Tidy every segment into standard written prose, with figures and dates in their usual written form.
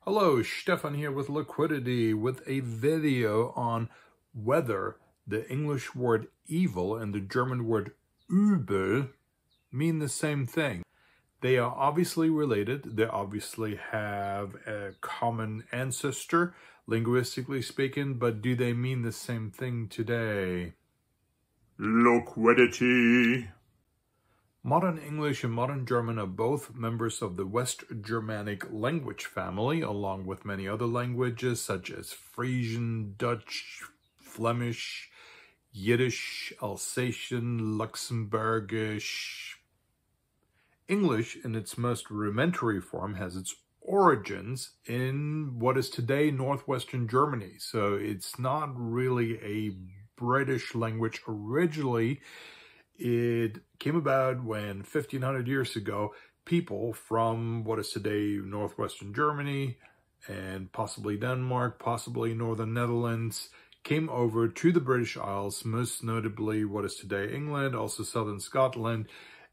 Hello, Stephan here with Liquidity with a video on whether the English word evil and the German word übel mean the same thing. They are obviously related. They obviously have a common ancestor, linguistically speaking, but do they mean the same thing today? Liquidity. Modern English and Modern German are both members of the West Germanic language family, along with many other languages such as Frisian, Dutch, Flemish, Yiddish, Alsatian, Luxembourgish. English, in its most rudimentary form, has its origins in what is today northwestern Germany. So it's not really a British language originally. It came about when 1500 years ago, people from what is today northwestern Germany and possibly Denmark, possibly northern Netherlands, came over to the British Isles, most notably what is today England, also southern Scotland,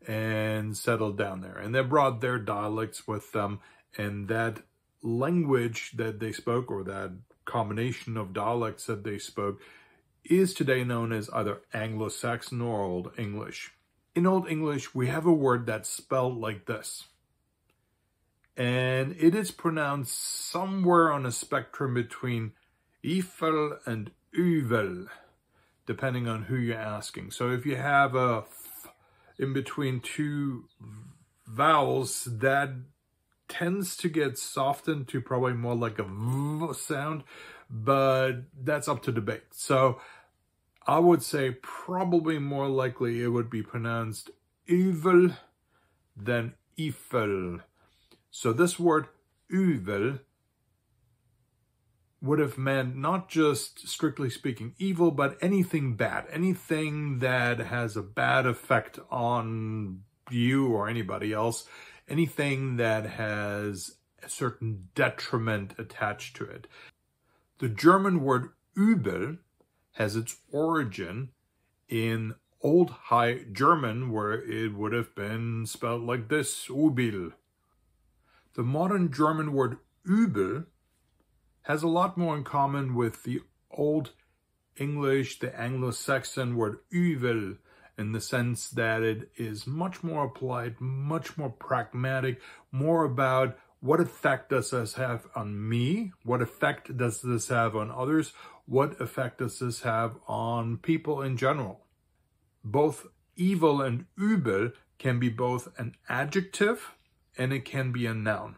and settled down there. And they brought their dialects with them, and that language that they spoke, or that combination of dialects that they spoke, is today known as either Anglo-Saxon or Old English. In Old English, we have a word that's spelled like this. And it is pronounced somewhere on a spectrum between EVIL and ÜBEL, depending on who you're asking. So if you have a f in between two vowels, that tends to get softened to probably more like a v sound, but that's up to debate. So I would say probably more likely it would be pronounced EVIL than EVIL. So this word EVIL would have meant not just strictly speaking evil, but anything bad, anything that has a bad effect on you or anybody else, anything that has a certain detriment attached to it. The German word übel has its origin in Old High German, where it would have been spelled like this, übel. The modern German word übel has a lot more in common with the Old English, the Anglo-Saxon word EVIL, in the sense that it is much more applied, much more pragmatic, more about what effect does this have on me? What effect does this have on others? What effect does this have on people in general? Both evil and übel can be both an adjective and it can be a noun.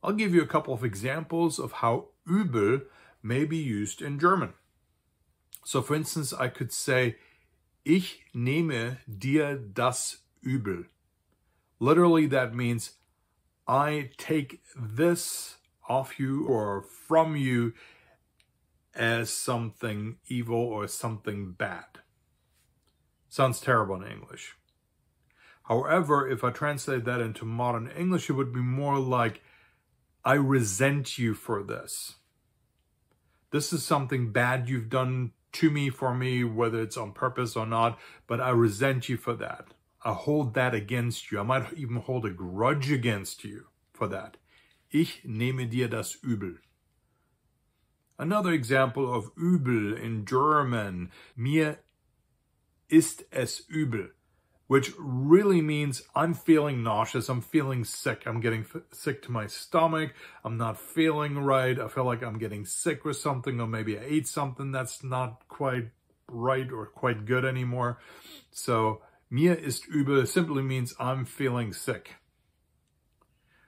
I'll give you a couple of examples of how übel may be used in German. So for instance, I could say, Ich nehme dir das Übel. Literally, that means I take this off you or from you as something evil or something bad. Sounds terrible in English. However, if I translate that into modern English, it would be more like, I resent you for this. This is something bad you've done to me, for me, whether it's on purpose or not, but I resent you for that. I hold that against you. I might even hold a grudge against you for that. Ich nehme dir das Übel. Another example of übel in German, mir ist es übel, which really means I'm feeling nauseous, I'm feeling sick, I'm getting sick to my stomach, I'm not feeling right, I feel like I'm getting sick with something, or maybe I ate something that's not quite right or quite good anymore. So, mir ist übel simply means I'm feeling sick.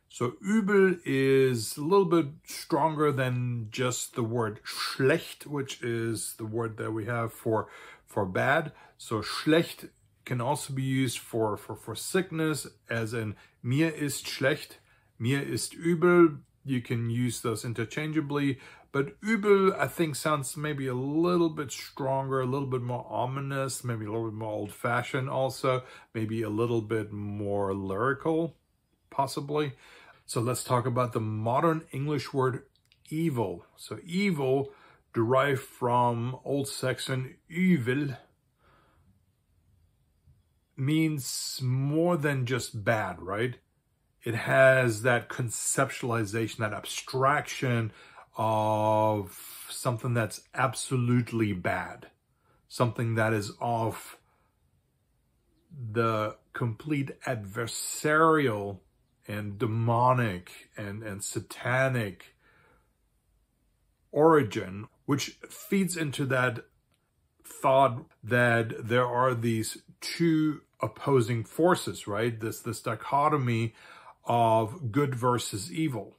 So, übel is a little bit stronger than just the word schlecht, which is the word that we have for bad. So, schlecht can also be used for sickness, as in mir ist schlecht, mir ist übel. You can use those interchangeably, but übel, I think, sounds maybe a little bit stronger, a little bit more ominous, maybe a little bit more old-fashioned also, maybe a little bit more lyrical, possibly. So let's talk about the modern English word evil. So evil, derived from Old Saxon üvel, means more than just bad, right? it has that conceptualization, that abstraction of something that's absolutely bad, something that is of the complete adversarial and demonic and satanic origin, which feeds into that thought that there are these two opposing forces, right? This dichotomy of good versus evil,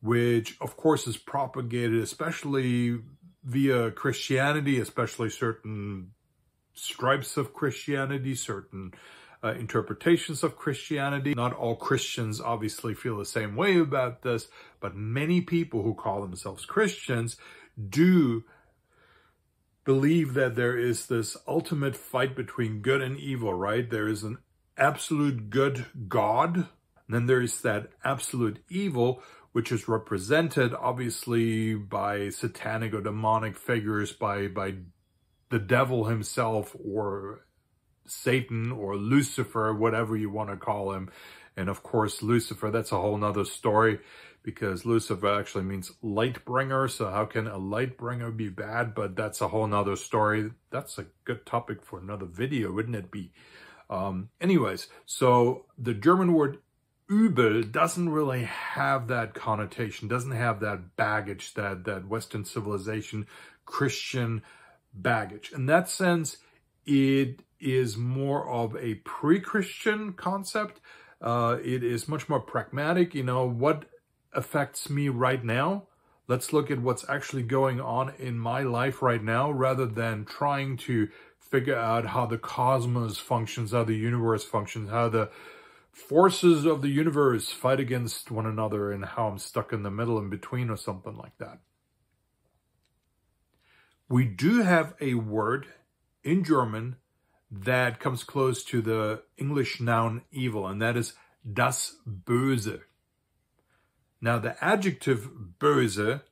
which of course is propagated especially via Christianity, especially certain stripes of Christianity, certain interpretations of Christianity. Not all Christians obviously feel the same way about this, but many people who call themselves Christians do believe that there is this ultimate fight between good and evil, right? There is an absolute good God, and then there is that absolute evil, which is represented obviously by satanic or demonic figures, by the devil himself, or Satan, or Lucifer, whatever you want to call him. And of course, Lucifer, that's a whole nother story, because Lucifer actually means light bringer. So how can a light bringer be bad? But that's a whole nother story. That's a good topic for another video, wouldn't it be? Anyways, so the German word übel doesn't really have that connotation, doesn't have that baggage, that Western civilization, Christian baggage. In that sense, it is more of a pre-Christian concept. It is much more pragmatic. You know, what affects me right now? Let's look at what's actually going on in my life right now, rather than trying to figure out how the cosmos functions, how the universe functions, how the forces of the universe fight against one another, and how I'm stuck in the middle, in between, or something like that. We do have a word in German that comes close to the English noun evil, and that is das Böse. Now, the adjective böse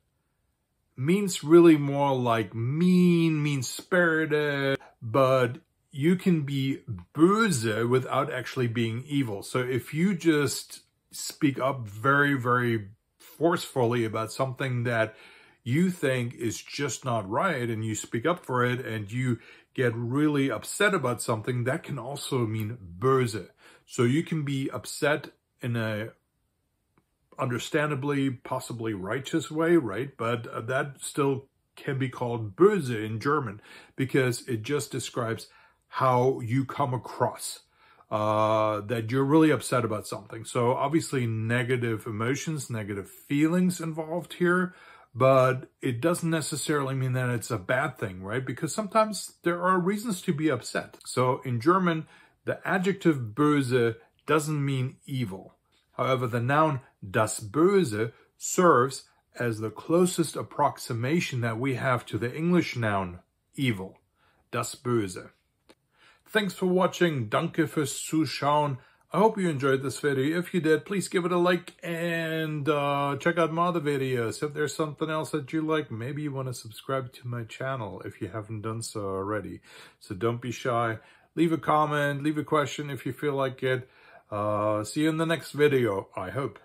means really more like mean, mean-spirited, but you can be böse without actually being evil. So if you just speak up very, very forcefully about something that you think is just not right, and you speak up for it, and you get really upset about something, that can also mean böse. So you can be upset in a understandably, possibly righteous way, right? But that still can be called böse in German, because it just describes how you come across, that you're really upset about something. So obviously negative emotions, negative feelings involved here, but it doesn't necessarily mean that it's a bad thing, right? Because sometimes there are reasons to be upset. So in German, the adjective böse doesn't mean evil. However, the noun das Böse serves as the closest approximation that we have to the English noun evil, das Böse. Thanks for watching. Danke fürs Zuschauen. I hope you enjoyed this video. If you did, please give it a like, and check out my other videos. If there's something else that you like, maybe you want to subscribe to my channel if you haven't done so already. So don't be shy. Leave a comment, leave a question if you feel like it. See you in the next video, I hope.